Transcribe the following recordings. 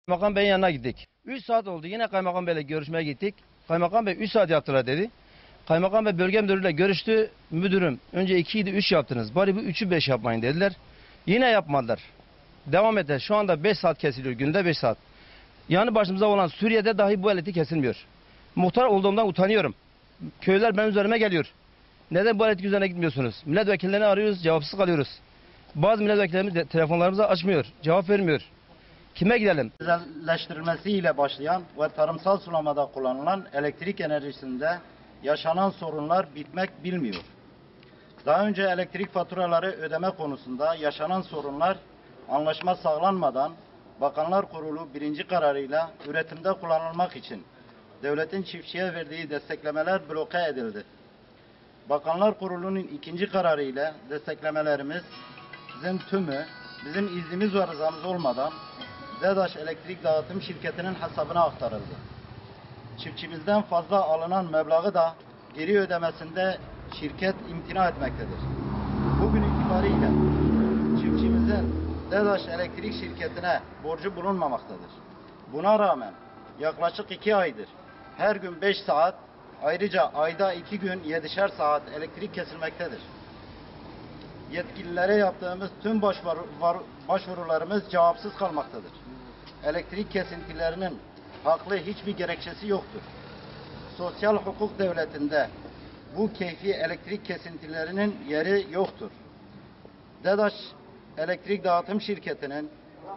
Kaymakam Bey'in yanına gittik. 3 saat oldu. Yine Kaymakam Bey'le görüşmeye gittik. Kaymakam Bey 3 saat yaptılar dedi. Kaymakam Bey bölge müdürüyle görüştü. Müdürüm önce 2 idi 3 yaptınız. Bari bu 3'ü 5 yapmayın dediler. Yine yapmadılar. Devam ettiler. Şu anda 5 saat kesiliyor. Günde 5 saat. Yani başımıza olan Suriye'de dahi bu elektrik kesilmiyor. Muhtar olduğumdan utanıyorum. Köyler benim üzerime geliyor. Neden bu elektrik üzerine gitmiyorsunuz? Milletvekillerini arıyoruz, cevapsız kalıyoruz. Bazı milletvekillerimiz de telefonlarımıza açmıyor, cevap vermiyor. Kime gidelim? Özelleştirilmesiyle başlayan ve tarımsal sulamada kullanılan elektrik enerjisinde yaşanan sorunlar bitmek bilmiyor. Daha önce elektrik faturaları ödeme konusunda yaşanan sorunlar anlaşma sağlanmadan Bakanlar Kurulu birinci kararıyla üretimde kullanılmak için devletin çiftçiye verdiği desteklemeler bloke edildi. Bakanlar Kurulu'nun ikinci kararıyla desteklemelerimiz bizim iznimiz ve rızamız olmadan DEDAŞ Elektrik Dağıtım Şirketi'nin hesabına aktarıldı. Çiftçimizden fazla alınan meblağı da geri ödemesinde şirket imtina etmektedir. Bugün itibariyle çiftçimizin DEDAŞ Elektrik Şirketi'ne borcu bulunmamaktadır. Buna rağmen yaklaşık 2 aydır her gün 5 saat, ayrıca ayda 2 gün 7'şer saat elektrik kesilmektedir. Yetkililere yaptığımız tüm başvurularımız cevapsız kalmaktadır. Elektrik kesintilerinin haklı hiçbir gerekçesi yoktur. Sosyal hukuk devletinde bu keyfi elektrik kesintilerinin yeri yoktur. DEDAŞ Elektrik Dağıtım Şirketi'nin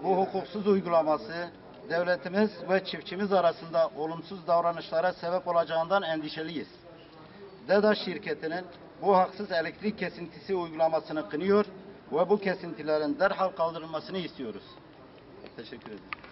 bu hukuksuz uygulaması devletimiz ve çiftçimiz arasında olumsuz davranışlara sebep olacağından endişeliyiz. DEDAŞ şirketinin bu haksız elektrik kesintisi uygulamasını kınıyor ve bu kesintilerin derhal kaldırılmasını istiyoruz. Teşekkür ederim.